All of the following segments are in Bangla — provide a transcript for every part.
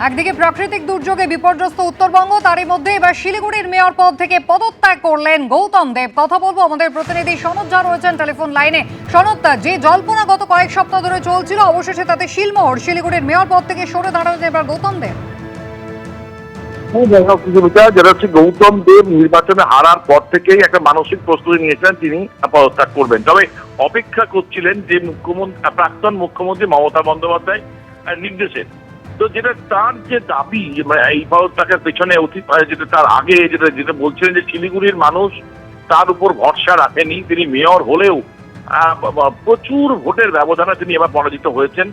একদিকে প্রাকৃতিক দুর্যোগে বিপর্যস্ত উত্তরবঙ্গ, তারই মধ্যে এবার শিলিগুড়ির মেয়র পদ থেকে পদত্যাগ করলেন গৌতম দেব। কথা বলবো আমাদের প্রতিনিধি সনৎ ঝা রয়েছেন টেলিফোন লাইনে। সনৎ, যে জল্পনা গত কয়েক সপ্তাহ ধরে চলছিল, অবশেষে তাতে শিলমোহর, শিলিগুড়ির মেয়র পদ থেকে সরে দাঁড়ালেন এবার গৌতম দেব। যেটা হচ্ছে, গৌতম দেব নির্বাচনে হারার পর থেকেই একটা মানসিক প্রস্তুতি নিয়েছিলেন, তিনি পদত্যাগ করবেন। তবে অপেক্ষা করছিলেন যে প্রাক্তন মুখ্যমন্ত্রী মমতা বন্দ্যোপাধ্যায় নির্দেশে। তো যেটা তার যে দাবি, এই পদত্যাগের পেছনে যেটা তার আগে যেটা বলছিলেন যে শিলিগুড়ির মানুষ তার উপর ভরসা রাখেনি, তিনি মেয়র হলেও প্রচুর ভোটের ব্যবধানে তিনি এবার পরাজিত হয়েছেন,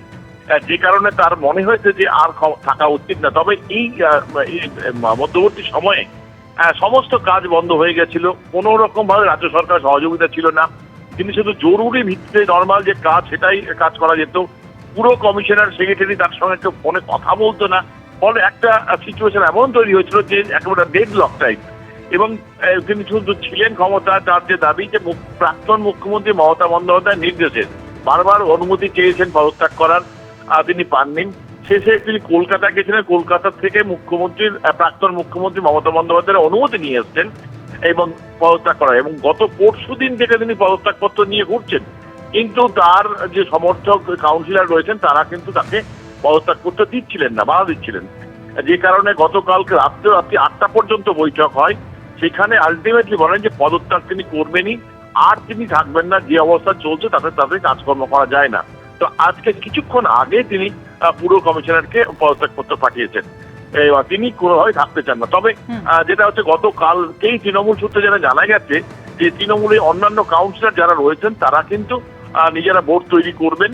যে কারণে তার মনে হয়েছে যে আর থাকা উচিত না। তবে এই মধ্যবর্তী সময়ে সমস্ত কাজ বন্ধ হয়ে গেছিল, কোনো রকম ভাবে রাজ্য সরকার সহযোগিতা ছিল না। তিনি শুধু জরুরি ভিত্তিতে নর্মাল যে কাজ, সেটাই কাজ করা যেত। পুরো কমিশনার সেক্রেটারি তার সঙ্গে কেউ ফোনে কথা বলতো না, ফলে একটা সিচুয়েশন এমন তৈরি হয়েছিল যে একেবারে ডেড লক টাইপ। এবং তিনি শুধু ছিলেন ক্ষমতা, তার যে দাবি যে প্রাক্তন মুখ্যমন্ত্রী মমতা বন্দ্যোপাধ্যায়ের নির্দেশে বারবার অনুমতি চেয়েছেন পদত্যাগ করার, তিনি পাননি। শেষে তিনি কলকাতা গেছিলেন, কলকাতা থেকে প্রাক্তন মুখ্যমন্ত্রী মমতা বন্দ্যোপাধ্যায়ের অনুমতি নিয়ে এসছেন এবং পদত্যাগ করা। এবং গত পরশুদিন থেকে তিনি পদত্যাগপত্র নিয়ে ঘুরছেন, কিন্তু তার যে সমর্থক কাউন্সিলর রয়েছেন তারা কিন্তু তাকে পদত্যাগ করতে দিচ্ছিলেন না, বাধা দিচ্ছিলেন। যে কারণে গতকালকে রাত্রি 8টা পর্যন্ত বৈঠক হয়, সেখানে আলটিমেটলি বলেন যে পদত্যাগ তিনি করবেনই, আর তিনি থাকবেন না। যে অবস্থা চলছে তাতে তাদের কাজকর্ম করা যায় না। তো আজকে কিছুক্ষণ আগে তিনি পুরো কমিশনারকে পদত্যাগপত্র পাঠিয়েছেন, তিনি কোনোভাবে থাকতে চান না। তবে যেটা হচ্ছে, গতকালকেই তৃণমূল সূত্রে যেটা জানা গেছে যে তৃণমূলের অন্যান্য কাউন্সিলর যারা রয়েছেন তারা কিন্তু নিজেরা বোর্ড তৈরি করবেন।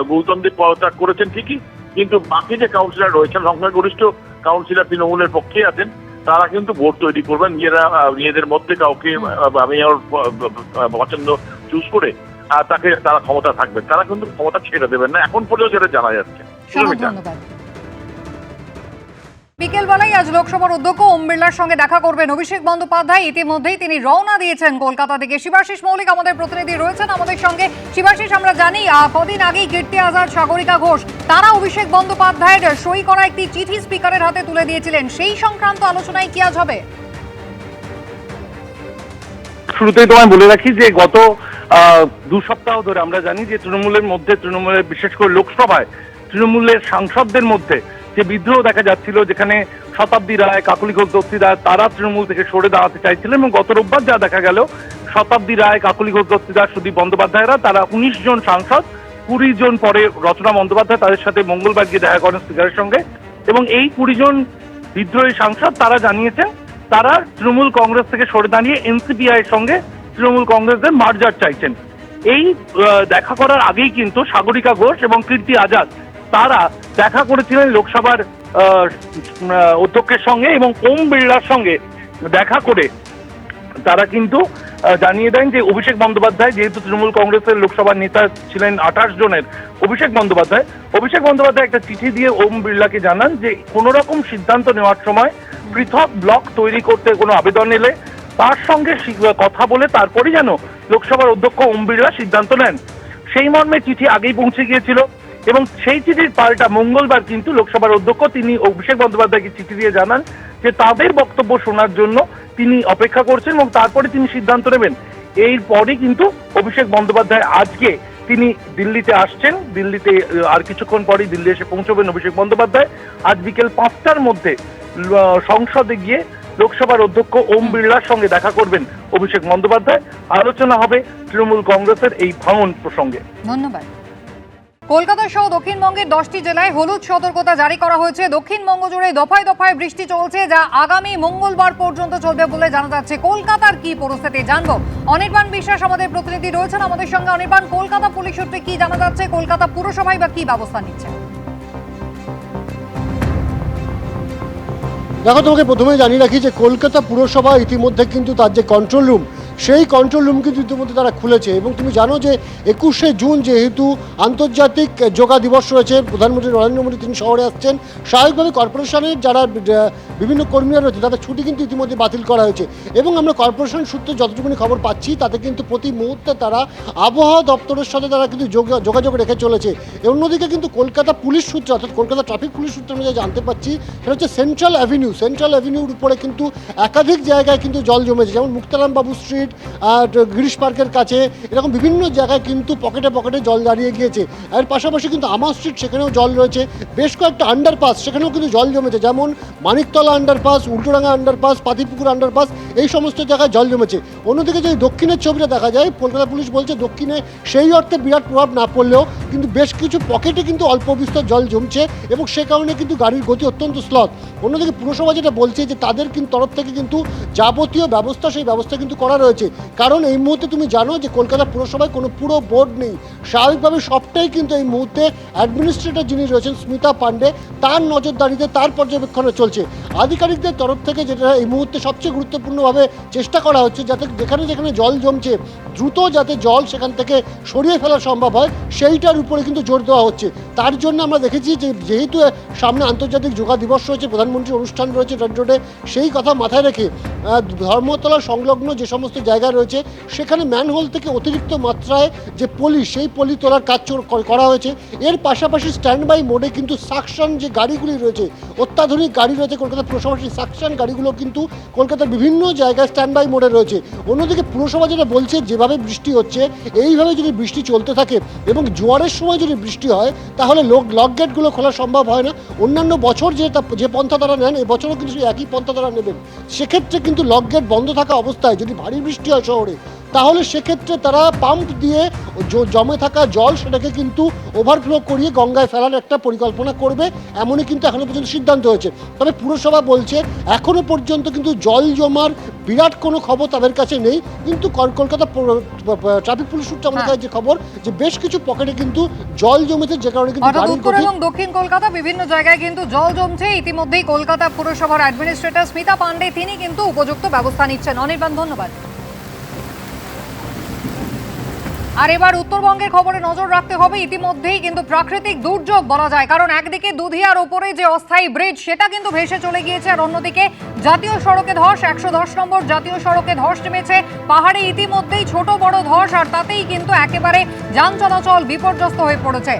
গৌতম দেব পদত্যাগ করেছেন ঠিকই, কিন্তু বাকি যে কাউন্সিলর রয়েছেন, সংখ্যাগরিষ্ঠ কাউন্সিলর তৃণমূলের পক্ষে আছেন, তারা কিন্তু বোর্ড তৈরি করবেন নিজেদের মধ্যে। কাউকে মেয়র পছন্দ চুজ করে তারা ক্ষমতা থাকবেন, তারা কিন্তু ক্ষমতা ছেড়ে দেবেন না, এখন পর্যন্ত যেটা জানা যাচ্ছে। বিকেলবেলায় আজ লোকসভার অধ্যক্ষ ওম বিড়লার সঙ্গে দেখা করবেন অভিষেক বন্দ্যোপাধ্যায়। ইতিমধ্যেই তিনি রওনা দিয়েছেন কলকাতা থেকে। শিবাশিস মৌলিক আমাদের প্রতিনিধি রয়েছেন আমাদের সঙ্গে। শিবাশিস, আমরা জানি কদিন আগেই কীর্তি আজাদ, সাগরিকা ঘোষ তারা অভিষেক বন্দ্যোপাধ্যায়ের সই করা একটি চিঠি স্পিকারের হাতে তুলে দিয়েছিলেন, সেই সংক্রান্ত আলোচনায় কি আজ হবে? শুরুতেই তোমায় বলে রাখি যে গত 2 সপ্তাহ ধরে আমরা জানি যে তৃণমূলের বিশেষ করে লোকসভায় তৃণমূলের সাংসদদের মধ্যে যে বিদ্রোহ দেখা যাচ্ছিল, যেখানে শতাব্দী রায়, কাকলি ঘোষ দস্তিদার তারা তৃণমূল থেকে সরে দাঁড়াতে চাইছিলেন। এবং গত রোববার যা দেখা গেল, শতাব্দী রায়, কাকলি ঘোষ দস্তিদার, সুদীপ বন্দ্যোপাধ্যায়রা তারা 19 জন সাংসদ, 20 জন পরে রচনা বন্দ্যোপাধ্যায় তাদের সাথে মঙ্গলবার গিয়ে দেখা করেন স্পিকারের সঙ্গে। এবং এই 20 জন বিদ্রোহী সাংসদ তারা জানিয়েছেন তারা তৃণমূল কংগ্রেস থেকে সরে দাঁড়িয়ে এনসিপিআই এর সঙ্গে তৃণমূল কংগ্রেসের মার্জার চাইছেন। এই দেখা করার আগেই কিন্তু সাগরিকা ঘোষ এবং কীর্তি আজাদ তারা দেখা করেছিলেন লোকসভার অধ্যক্ষের সঙ্গে এবং ওম বিড়লার সঙ্গে দেখা করে তারা কিন্তু জানিয়ে দেন যে অভিষেক বন্দ্যোপাধ্যায়, যেহেতু তৃণমূল কংগ্রেসের লোকসভার নেতা ছিলেন 28 জনের অভিষেক বন্দ্যোপাধ্যায় একটা চিঠি দিয়ে ওম বিড়লাকে জানান যে কোনো রকম সিদ্ধান্ত নেওয়ার সময় পৃথক ব্লক তৈরি করতে কোনো আবেদন এলে তার সঙ্গে কথা বলে তারপরই যেন লোকসভার অধ্যক্ষ ওম বিড়লা সিদ্ধান্ত নেন। সেই মর্মে চিঠি আগেই পৌঁছে গিয়েছিল এবং সেই চিঠির পাল্টা মঙ্গলবার কিন্তু লোকসভার অধ্যক্ষ তিনি অভিষেক বন্দ্যোপাধ্যায়কে চিঠি দিয়ে জানান যে তাদের বক্তব্য শোনার জন্য তিনি অপেক্ষা করছেন এবং তারপরে তিনি সিদ্ধান্ত নেবেন। এরপরই কিন্তু অভিষেক বন্দ্যোপাধ্যায় আজকে তিনি দিল্লিতে আসছেন। দিল্লিতে আর কিছুক্ষণ পরেই দিল্লি এসে পৌঁছবেন অভিষেক বন্দ্যোপাধ্যায়। আজ বিকেল 5টার মধ্যে সংসদে গিয়ে লোকসভার অধ্যক্ষ ওম বিড়লার সঙ্গে দেখা করবেন অভিষেক বন্দ্যোপাধ্যায়। আলোচনা হবে তৃণমূল কংগ্রেসের এই ভাঙন প্রসঙ্গে। ধন্যবাদ। কলকাতা সহ দক্ষিণবঙ্গের 10টি জেলায় হলুদ সতর্কতা জারি করা হয়েছে। দক্ষিণবঙ্গ জুড়ে দফায় দফায় বৃষ্টি চলছে, যা আগামী মঙ্গলবার পর্যন্ত চলবে বলে জানা যাচ্ছে। কলকাতার কি পরিস্থিতি জানবো, অনির্বাণ বিশ্বাস আমাদের প্রতিনিধি রয়েছেন আমাদের সঙ্গে। অনির্বাণ, কলকাতা পুলিশ সূত্রে কি জানা যাচ্ছে, কলকাতা পুরসভায় বা কি ব্যবস্থা নিচ্ছে? দেখো, তোমাকে প্রথমে জানিয়ে রাখি যে কলকাতা পুরসভা ইতিমধ্যে কিন্তু তার যে কন্ট্রোল রুম সেই কন্ট্রোল রুম কিন্তু ইতিমধ্যে তারা খুলেছে। এবং তুমি জানো যে 21শে জুন যেহেতু আন্তর্জাতিক যোগা দিবস রয়েছে, প্রধানমন্ত্রী নরেন্দ্র মোদী তিনি শহরে আসছেন, স্বাভাবিকভাবে কর্পোরেশনের যারা বিভিন্ন কর্মীরা রয়েছে তাদের ছুটি কিন্তু ইতিমধ্যে বাতিল করা হয়েছে। এবং আমরা কর্পোরেশন সূত্রে যতটুকুনি খবর পাচ্ছি তাতে কিন্তু প্রতি মুহূর্তে তারা আবহাওয়া দপ্তরের সাথে তারা কিন্তু যোগাযোগ রেখে চলেছে। অন্যদিকে কিন্তু কলকাতা পুলিশ সূত্রে অর্থাৎ কলকাতা ট্রাফিক পুলিশ সূত্রে আমরা যা জানতে পাচ্ছি সেটা হচ্ছে সেন্ট্রাল অ্যাভিনিউর উপরে কিন্তু একাধিক জায়গায় কিন্তু জল জমেছে, যেমন মুক্তারাম বাবু স্ট্রিট, গিরিশ পার্কের কাছে, এরকম বিভিন্ন জায়গায় কিন্তু পকেটে পকেটে জল দাঁড়িয়ে গিয়েছে। এর পাশাপাশি কিন্তু আমার স্ট্রিট সেখানেও জল রয়েছে, বেশ কয়েকটা আন্ডারপাস সেখানেও কিন্তু জল জমেছে, যেমন Maniktala underpass, Ultadanga underpass, Patipukur underpass, এই সমস্ত জায়গায় জল জমেছে। অন্যদিকে যদি দক্ষিণের ছবিটা দেখা যায়, কলকাতা পুলিশ বলছে দক্ষিণে সেই অর্থে বিরাট প্রভাব না পড়লেও কিন্তু বেশ কিছু পকেটে কিন্তু অল্প বিস্তর জল জমছে এবং সে কারণে কিন্তু গাড়ির গতি অত্যন্ত স্লথ। অন্যদিকে পুরসভা যেটা বলছে যে তাদের কিন্তু তরফ থেকে কিন্তু যাবতীয় ব্যবস্থা সেই ব্যবস্থা কিন্তু করা রয়েছে, কারণ এই মুহূর্তে তুমি জানো যে কলকাতা পুরসভায় কোনো পুরো বোর্ড নেই। স্বাভাবিকভাবে সবটাই কিন্তু এই মুহূর্তে অ্যাডমিনিস্ট্রেটর যিনি রয়েছেন স্মিতা পান্ডে, তার নজরদারিতে তার পর্যবেক্ষণে চলছে। আধিকারিকদের তরফ থেকে যেটা এই মুহূর্তে সবচেয়ে গুরুত্বপূর্ণভাবে চেষ্টা করা হচ্ছে যাতে যেখানে যেখানে জল জমছে দ্রুত যাতে জল সেখান থেকে সরিয়ে ফেলা সম্ভব হয় সেইটার উপরে কিন্তু জোর দেওয়া হচ্ছে। তার জন্য আমরা দেখেছি যে যেহেতু সামনে আন্তর্জাতিক যোগা দিবস রয়েছে, প্রধানমন্ত্রীর অনুষ্ঠান রয়েছে রেড রোডে, সেই কথা মাথায় রেখে ধর্মতলা সংলগ্ন যে সমস্ত জায়গা রয়েছে সেখানে ম্যানহোল থেকে অতিরিক্ত মাত্রায় যে পলি, সেই পলি তোলার কাজ করা হয়েছে। এর পাশাপাশি স্ট্যান্ড বাই মোডে কিন্তু সাকশন যে গাড়িগুলি রয়েছে, অত্যাধুনিক গাড়ি রয়েছে কলকাতা পুরসভার, সেই সাকশন গাড়িগুলো কিন্তু কলকাতার বিভিন্ন জায়গায় স্ট্যান্ড বাই মোডে রয়েছে। অন্যদিকে পুরসভা যেটা বলছে যেভাবে বৃষ্টি হচ্ছে এইভাবে যদি বৃষ্টি চলতে থাকে এবং জোয়ারের সময় যদি বৃষ্টি হয় তাহলে লক গেটগুলো খোলা সম্ভব হয় না। অন্যান্য বছর যে পন্থা তারা নেন এবছরও কিন্তু সেই একই পন্থা তারা নেবেন। সেক্ষেত্রে কিন্তু লক গেট বন্ধ থাকা অবস্থায় যদি ভারী বৃষ্টি হয় শহরে, তাহলে সেক্ষেত্রে তারা পাম্প দিয়ে জমে থাকা জল সেটাকে কিন্তু ওভারফ্লো করিয়ে গঙ্গায় ফেলার একটা পরিকল্পনা করবে, এমনই কিন্তু এখনো পর্যন্ত সিদ্ধান্ত হয়েছে। তবে পুরসভা বলছে এখনো পর্যন্ত কিন্তু জল জমার বিরাট কোনো খবর তাদের কাছে নেই, কিন্তু কলকাতা ট্রাফিক পুলিশ সূত্রে আমাদের যে খবর যে বেশ কিছু পকেটে কিন্তু জল জমেছে, যে কারণে কিন্তু উত্তর এবং দক্ষিণ কলকাতা বিভিন্ন জায়গায় কিন্তু জল জমছে। ইতিমধ্যেই কলকাতা পুরসভার অ্যাডমিনিস্ট্রেটর স্মিতা পান্ডে তিনি কিন্তু উপযুক্ত ব্যবস্থা নিচ্ছেন। অনির্বাণ, ধন্যবাদ। আর এবার উত্তরবঙ্গের খবরে নজর রাখতে হবে। ইতিমধ্যেই কিন্তু প্রাকৃতিক দুর্যোগ বলা যায়, কারণ একদিকে দুধিয়ার উপরে যে অস্থায়ী ব্রিজ সেটা কিন্তু ভেসে চলে গিয়েছে, আর অন্যদিকে জাতীয় সড়কে ধস, 110 নম্বর জাতীয় সড়কে ধস নেমেছে। পাহাড়ে ইতিমধ্যেই ছোট বড় ধস, আর তাতেই কিন্তু একেবারে যান চলাচল বিপর্যস্ত হয়ে পড়েছে।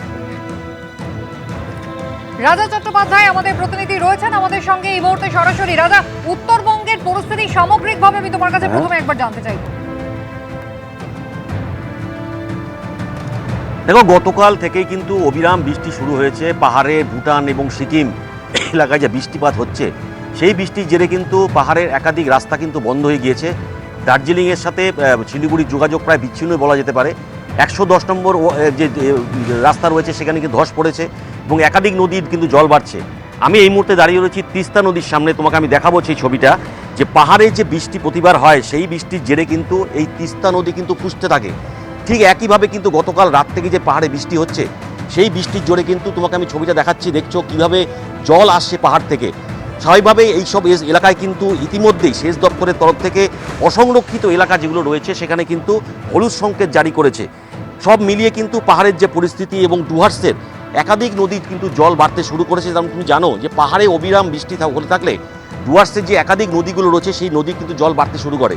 রাজা চট্টোপাধ্যায় আমাদের প্রতিনিধি রয়েছেন আমাদের সঙ্গে এই মুহূর্তে সরাসরি। রাজা, উত্তরবঙ্গের পরিস্থিতি সামগ্রিকভাবে আমি তোমার কাছে প্রথমে একবার জানতে চাই। দেখো, গতকাল থেকেই কিন্তু অবিরাম বৃষ্টি শুরু হয়েছে। পাহাড়ে ভুটান এবং সিকিম এলাকায় যে বৃষ্টিপাত হচ্ছে সেই বৃষ্টির জেরে কিন্তু পাহাড়ের একাধিক রাস্তা কিন্তু বন্ধ হয়ে গিয়েছে। দার্জিলিংয়ের সাথে শিলিগুড়ির যোগাযোগ প্রায় বিচ্ছিন্ন বলা যেতে পারে। 110 নম্বর যে রাস্তা রয়েছে সেখানে কিন্তু ধস পড়েছে এবং একাধিক নদীর কিন্তু জল বাড়ছে। আমি এই মুহূর্তে দাঁড়িয়ে রয়েছি তিস্তা নদীর সামনে। তোমাকে আমি দেখাবো সেই ছবিটা, যে পাহাড়ে যে বৃষ্টি প্রতিবার হয় সেই বৃষ্টির জেরে কিন্তু এই তিস্তা নদী কিন্তু ফুসতে থাকে। ঠিক একইভাবে কিন্তু গতকাল রাত থেকে যে পাহাড়ে বৃষ্টি হচ্ছে সেই বৃষ্টির জোরে কিন্তু তোমাকে আমি ছবিটা দেখাচ্ছি, দেখছো কিভাবে জল আসছে পাহাড় থেকে। স্বাভাবিকভাবেই এইসব এলাকায় কিন্তু ইতিমধ্যেই সেচ দপ্তরের তরফ থেকে অসংরক্ষিত এলাকা যেগুলো রয়েছে সেখানে কিন্তু হলুদ সংকেত জারি করেছে। সব মিলিয়ে কিন্তু পাহাড়ের যে পরিস্থিতি এবং ডুয়ার্সের একাধিক নদীর কিন্তু জল বাড়তে শুরু করেছে। যেমন তুমি জানো যে পাহাড়ে অবিরাম বৃষ্টি হতে থাকলে ডুয়ার্সের যে একাধিক নদীগুলো রয়েছে সেই নদী কিন্তু জল বাড়তে শুরু করে।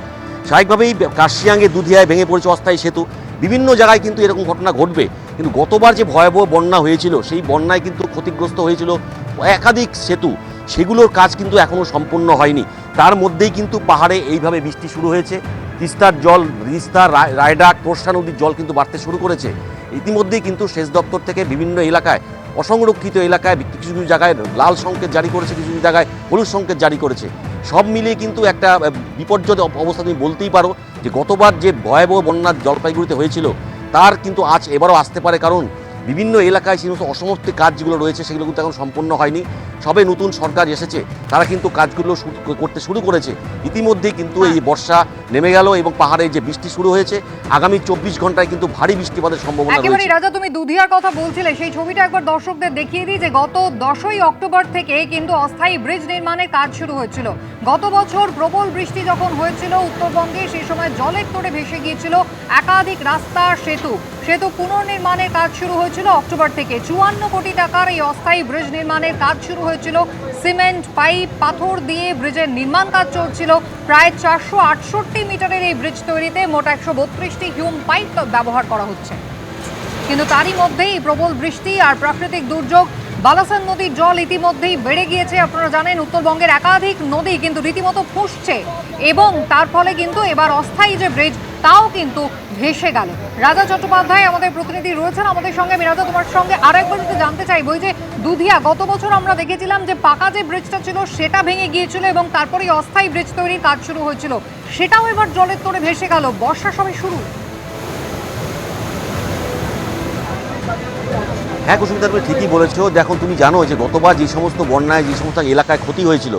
স্বাভাবিকভাবেই কার্শিয়াঙ্গে দুধিয়ায় ভেঙে পড়েছে অস্থায়ী সেতু। বিভিন্ন জায়গায় কিন্তু এরকম ঘটনা ঘটবে, কিন্তু গতবার যে ভয়াবহ বন্যা হয়েছিল সেই বন্যায় কিন্তু ক্ষতিগ্রস্ত হয়েছিল একাধিক সেতু, সেগুলোর কাজ কিন্তু এখনও সম্পূর্ণ হয়নি। তার মধ্যেই কিন্তু পাহাড়ে এইভাবে বৃষ্টি শুরু হয়েছে। তিস্তার জল, তিস্তা, রায়ডাক, তোরসা নদীর জল কিন্তু বাড়তে শুরু করেছে। ইতিমধ্যেই কিন্তু সেচ দপ্তর থেকে বিভিন্ন এলাকায়, অসংরক্ষিত এলাকায় কিছু কিছু জায়গায় লাল সংকেত জারি করেছে, কিছু কিছু জায়গায় হলুদ সংকেত জারি করেছে। সব মিলিয়ে কিন্তু একটা বিপর্যয় অবস্থা তুমি বলতেই পারো যে গতবার যে ভয়াবহ বন্যা জলপাইগুড়িতে হয়েছিল তার কিন্তু এবারও আসতে পারে, কারণ বিভিন্ন এলাকায় সেই সমস্ত অসমাপ্ত কাজ যেগুলো রয়েছে সেগুলো কিন্তু এখন সম্পূর্ণ হয়নি। সবে নতুন সরকার এসেছে, তারা কিন্তু কাজগুলো করতে শুরু করেছে। ইতিমধ্যেই কিন্তু এই বর্ষা নেমে গেল এবং পাহাড়ে যে বৃষ্টি শুরু হয়েছে, আগামী 24 ঘন্টায় কিন্তু ভারী বৃষ্টিপাতের সম্ভাবনা একেবারে রয়েছে। রাজা, তুমি দুধিয়ার কথা বলছিলে, সেই ছবিটা একবার দর্শকদের দেখিয়ে দিই যে গত 10ই অক্টোবর থেকে কিন্তু অস্থায়ী ব্রিজ নির্মাণের কাজ শুরু হয়েছিল। গত বছর প্রবল বৃষ্টি যখন হয়েছিল উত্তরবঙ্গে, সেই সময় জলের তোড়ে ভেসে গিয়েছিল একাধিক রাস্তা, সেতু পুনর্নির্মাণের কাজ শুরু হয়েছিল অক্টোবর থেকে। 54 কোটি টাকার এই অস্থায়ী ব্রিজ নির্মাণের কাজ শুরু হয়েছিল। সিমেন্ট, পাইপ, পাথর দিয়ে ব্রিজের নির্মাণ কাজ চলছিল। প্রায় 468 মিটারের এই ব্রিজ তৈরিতে মোট 132টি হিউম পাইপ ব্যবহার করা হচ্ছে। কিন্তু তারই মধ্যেই প্রবল বৃষ্টি আর প্রাকৃতিক দুর্যোগ, বালাসন নদীর জল ইতিমধ্যেই বেড়ে গিয়েছে। আপনারা জানেন উত্তরবঙ্গের একাধিক নদী কিন্তু রীতিমতো ফুঁসছে এবং তার ফলে কিন্তু এবার অস্থায়ী যে ব্রিজ তাও কিন্তু ভেসে গেল। রাজা চট্টোপাধ্যায় আমাদের প্রতিনিধি রয়েছেন আমাদের সঙ্গে। আমি রাজা, তোমার সঙ্গে আরেকবার যদি জানতে চাইবো, যে দুধিয়া গত বছর আমরা দেখেছিলাম যে পাকা যে ব্রিজটা ছিল সেটা ভেঙে গিয়েছিল এবং তারপরেই অস্থায়ী ব্রিজ তৈরির কাজ শুরু হয়েছিল, সেটাও এবার জলের তোড়ে ভেসে গেল। বর্ষা সবে শুরু। হ্যাঁ কুসুমিতা, তুমি ঠিকই বলেছো। দেখো, তুমি জানো যে গতবার যে সমস্ত বন্যায় যে সমস্ত এলাকায় ক্ষতি হয়েছিল,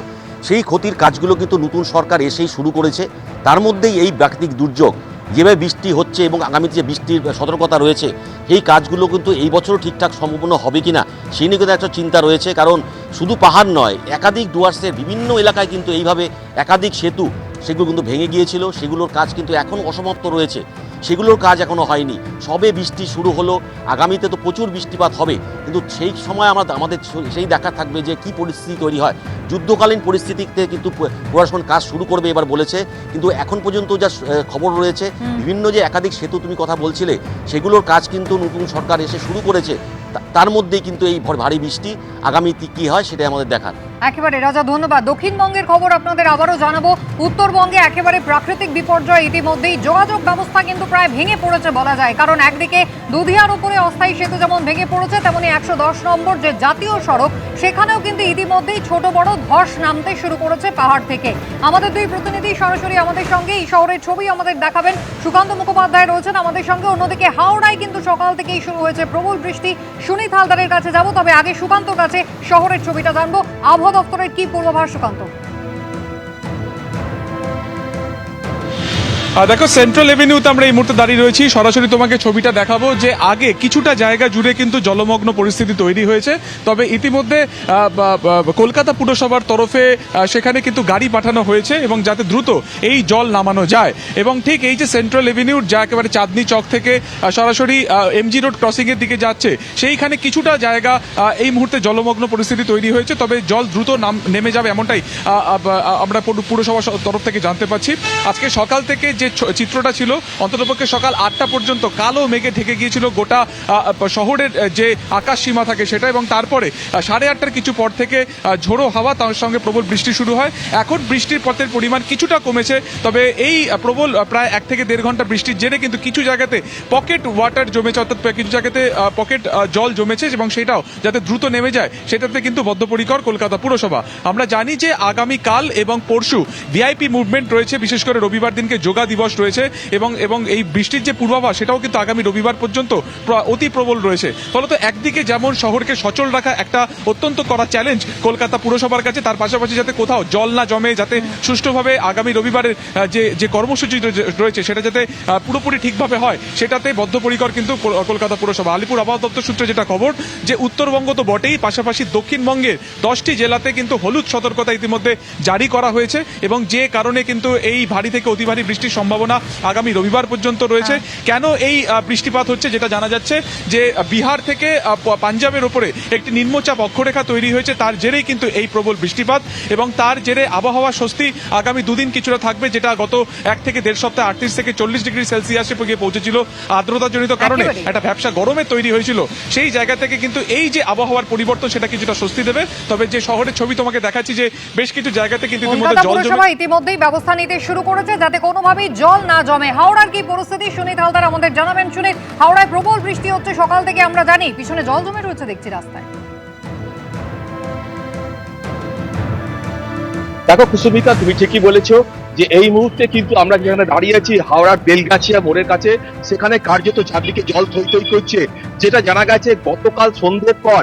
সেই ক্ষতির কাজগুলো কিন্তু নতুন সরকার এসেই শুরু করেছে। তার মধ্যেই এই প্রাকৃতিক দুর্যোগ যেভাবে বৃষ্টি হচ্ছে এবং আগামীতে যে বৃষ্টির সতর্কতা রয়েছে, এই কাজগুলো কিন্তু এই বছরও ঠিকঠাক সম্পূর্ণ হবে কিনা সেই নিয়ে কিন্তু একটা চিন্তা রয়েছে। কারণ শুধু পাহাড় নয়, একাধিক ডুয়ার্সের বিভিন্ন এলাকায় কিন্তু এইভাবে একাধিক সেতু সেগুলো কিন্তু ভেঙে গিয়েছিল, সেগুলোর কাজ কিন্তু এখনও অসমাপ্ত রয়েছে, সেগুলোর কাজ এখনও হয়নি। সবে বৃষ্টি শুরু হলো, আগামীতে তো প্রচুর বৃষ্টিপাত হবে, কিন্তু সেই সময় আমাদের সেই দেখা থাকবে যে কি পরিস্থিতি তৈরি হয়। যুদ্ধকালীন পরিস্থিতিতে কিন্তু প্রশাসন কাজ শুরু করবে এবার বলেছে, কিন্তু এখন পর্যন্ত যা খবর রয়েছে, বিভিন্ন যে একাধিক সেতু তুমি কথা বলছিলে, সেগুলোর কাজ কিন্তু নতুন সরকার এসে শুরু করেছে। তার মধ্যেই কিন্তু এই ভারী বৃষ্টি আগামীতে কি হয় সেটাই আমাদের দেখার। একেবারে রাজা, ধন্যবাদ। দক্ষিণবঙ্গের খবর আপনাদের আবারও জানাবো। উত্তরবঙ্গে একেবারে প্রাকৃতিক বিপর্যয়, ইতিমধ্যেই যোগাযোগ ব্যবস্থা কিন্তু প্রায় ভেঙে পড়েছে বলা যায়। কারণ একদিকে দুধিয়ার উপরে অস্থায়ী সেতু যেমন ভেঙে পড়েছে, তেমনি 110 নম্বর যে জাতীয় সড়ক, সেখানেও কিন্তু ইতিমধ্যেই ছোট বড় ধস নামতে শুরু করেছে পাহাড় থেকে। আমাদের দুই প্রতিনিধি সরাসরি আমাদের সঙ্গে এই শহরের ছবি আমাদের দেখাবেন। সুকান্ত মুখোপাধ্যায় রয়েছেন আমাদের সঙ্গে। অন্যদিকে হাওড়ায় কিন্তু সকাল থেকেই শুরু হয়েছে প্রবল বৃষ্টি। সুনীত হালদারের কাছে যাব, তবে আগে সুকান্তর কাছে শহরের ছবিটা জানবো। আবহাওয়া দপ্তরের কি পূর্বাভাস, সুকান্ত? দেখো, সেন্ট্রাল এভিনিউতে আমরা এই মুহূর্তে দাঁড়িয়ে রয়েছি। সরাসরি তোমাকে ছবিটা দেখাবো যে আগে কিছুটা জায়গা জুড়ে কিন্তু জলমগ্ন পরিস্থিতি তৈরি হয়েছে, তবে ইতিমধ্যে কলকাতা পুরসভার তরফে সেখানে কিন্তু গাড়ি পাঠানো হয়েছে এবং যাতে দ্রুত এই জল নামানো যায়। এবং ঠিক এই যে সেন্ট্রাল এভিনিউর যা একেবারে চাঁদনি চক থেকে সরাসরি এমজি রোড ক্রসিং এর দিকে যাচ্ছে, সেইখানে কিছুটা জায়গা এই মুহূর্তে জলমগ্ন পরিস্থিতি তৈরি হয়েছে, তবে জল দ্রুত নেমে যাবে এমনটাই আমরা পুরসভার তরফ থেকে জানতে পারছি। আজকে সকাল থেকে যে চিত্রটা ছিল, অন্ততপক্ষে সকাল 8টা পর্যন্ত কালো মেঘে ঢেকে গিয়েছিল গোটা শহরের যে আকাশ সীমা থাকে সেটা, এবং তারপরে 8:30টার কিছু পর থেকে ঝোড়ো হাওয়া, তার সঙ্গে প্রবল বৃষ্টি শুরু হয়। এখন বৃষ্টির পথের পরিমাণ কিছুটা কমেছে, তবে এই প্রবল প্রায় 1 থেকে 1.5 ঘন্টা বৃষ্টির জেরে কিন্তু কিছু জায়গাতে পকেট ওয়াটার জমেছে, অর্থাৎ কিছু জায়গাতে পকেট জল জমেছে, এবং সেটাও যাতে দ্রুত নেমে যায় সেটাতে কিন্তু বদ্ধপরিকর কলকাতা পুরসভা। আমরা জানি যে আগামীকাল এবং পরশু ভিআইপি মুভমেন্ট রয়েছে, বিশেষ করে রবিবার দিনকে যোগা দিবস রয়েছে, এবং এই বৃষ্টির যে পূর্বাভাস সেটাও কিন্তু আগামী রবিবার পর্যন্ত অতি প্রবল রয়েছে। ফলত একদিকে যেমন শহরকে সচল রাখা একটা অত্যন্ত কড়া চ্যালেঞ্জ কলকাতা পুরসভার কাছে, তার পাশাপাশি যাতে কোথাও জল না জমে, যাতে সুষ্ঠুভাবে আগামী রবিবারের যে কর্মসূচি রয়েছে সেটা যাতে পুরোপুরি ঠিকভাবে হয়, সেটাতে বদ্ধপরিকর কিন্তু কলকাতা পুরসভা। আলিপুর আবহাওয়া দপ্তর সূত্রে যেটা খবর, যে উত্তরবঙ্গ তো বটেই, পাশাপাশি দক্ষিণবঙ্গের 10টি জেলাতে কিন্তু হলুদ সতর্কতা ইতিমধ্যে জারি করা হয়েছে, এবং যে কারণে কিন্তু এই ভারী থেকে অতি ভারী বৃষ্টির সম্ভাবনা আগামী রবিবার পর্যন্ত রয়েছে। কেন এই বৃষ্টিপাত হচ্ছে, যেটা জানা যাচ্ছে যে বিহার থেকে পাঞ্জাবের উপরে একটি নিম্নচাপ অক্ষরেখা তৈরি হয়েছে, তার জেরেই কিন্তু এই প্রবল বৃষ্টিপাত, এবং তার জেরে আবহাওয়া স্বস্তি আগামী দুদিন কিছুটা থাকবে, যেটা গত 1 থেকে 1.5 সপ্তাহ 38 থেকে 40 ডিগ্রি সেলসিয়াসে গিয়ে পৌঁছেছিল। আর্দ্রতাজনিত কারণে একটা ব্যবসা গরমে তৈরি হয়েছিল, সেই জায়গা থেকে কিন্তু এই যে আবহাওয়ার পরিবর্তন সেটা কিছুটা স্বস্তি দেবে। তবে যে শহরের ছবি তোমাকে দেখাচ্ছি, যে বেশ কিছু জায়গাতে কিন্তু ইতিমধ্যেই ব্যবস্থা নিতে শুরু করেছে যাতে কোনোভাবেই জল না জমে। হাওড়ার কি পরিস্থিতি, সুনীত হালদার আমাদের জানাবেন। সুনীত, হাওড়ায় প্রবল বৃষ্টি হচ্ছে সকাল থেকে, আমরা জানি পিছনে জল জমে রয়েছে দেখছি রাস্তায়। দেখো কুসুমিতা, তুমি ঠিকই বলেছো, যে এই মুহূর্তে কিন্তু আমরা যেখানে দাঁড়িয়ে আছি হাওড়ার বেলগাছিয়া মোড়ের কাছে, সেখানে কার্যত চারদিকে জল থই থই করছে। যেটা জানা গেছে গতকাল সন্ধ্যের পর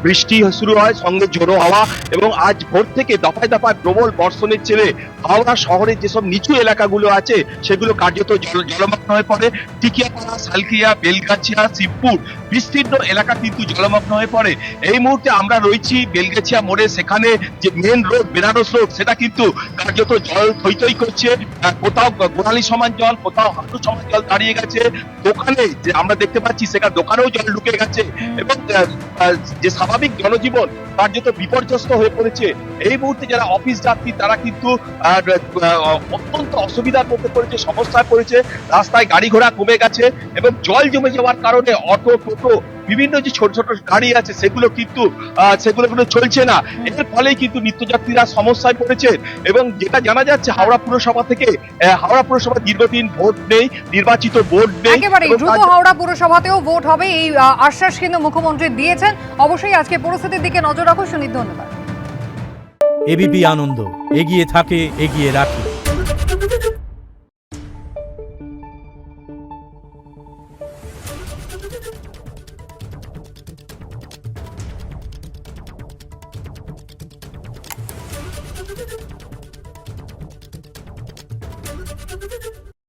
বৃষ্টি শুরু হয়, সঙ্গে ঝোড়ো হাওয়া, এবং আজ ভোর থেকে দফায় দফায় প্রবল বর্ষণের ছেড়ে হাওড়া শহরের যেসব নিচু এলাকাগুলো আছে সেগুলো কার্যত জলমগ্ন হয়ে পড়ে। টিকিয়াপাড়া, সালকিয়া, বেলগাছিয়া, শিবপুর বিস্তীর্ণ এলাকা কিন্তু জলমগ্ন হয়ে পড়ে। এই মুহূর্তে আমরা রয়েছি বেলগাছিয়া মোড়ে, সেখানে যে মেন রোড বেনারস রোড সেটা কিন্তু কার্যত জল থই থই করছে। কোথাও গোড়ালি সমান জল, কোথাও হাঁটু সমান জল দাঁড়িয়ে গেছে। দোকানে যে আমরা দেখতে পাচ্ছি সেখানে দোকানেও জল ঢুকে গেছে, এবং যে স্বাভাবিক জনজীবন কার্যত বিপর্যস্ত হয়ে পড়েছে। এই মুহূর্তে যারা অফিস যাত্রী তারা কিন্তু অত্যন্ত অসুবিধার মধ্যে পড়েছে, সমস্যায় পড়েছে। রাস্তায় গাড়ি ঘোড়া কমে গেছে, এবং জল জমে যাওয়ার কারণে অটো, টোটো, বিভিন্ন যে ছোট ছোট গাড়ি আছে সেগুলো কিন্তু চলছে না। এর ফলে কিন্তু নিত্যযাত্রীরা সমস্যায় পড়েছে। এবং যেটা জানা যাচ্ছে হাওড়া পুরসভা থেকে, হাওড়া পুরসভা দীর্ঘদিন ভোট নেই, নির্বাচিত বোর্ড নেই। একেবারে দ্রুত হাওড়া পুরসভাতেও ভোট হবে এই আশ্বাস কিন্তু মুখ্যমন্ত্রী দিয়েছেন। অবশ্যই আজকে পরিস্থিতির দিকে নজর রাখো। সুনীত, ধন্যবাদ। এবিপি আনন্দ, এগিয়ে থাকে, এগিয়ে রাখে।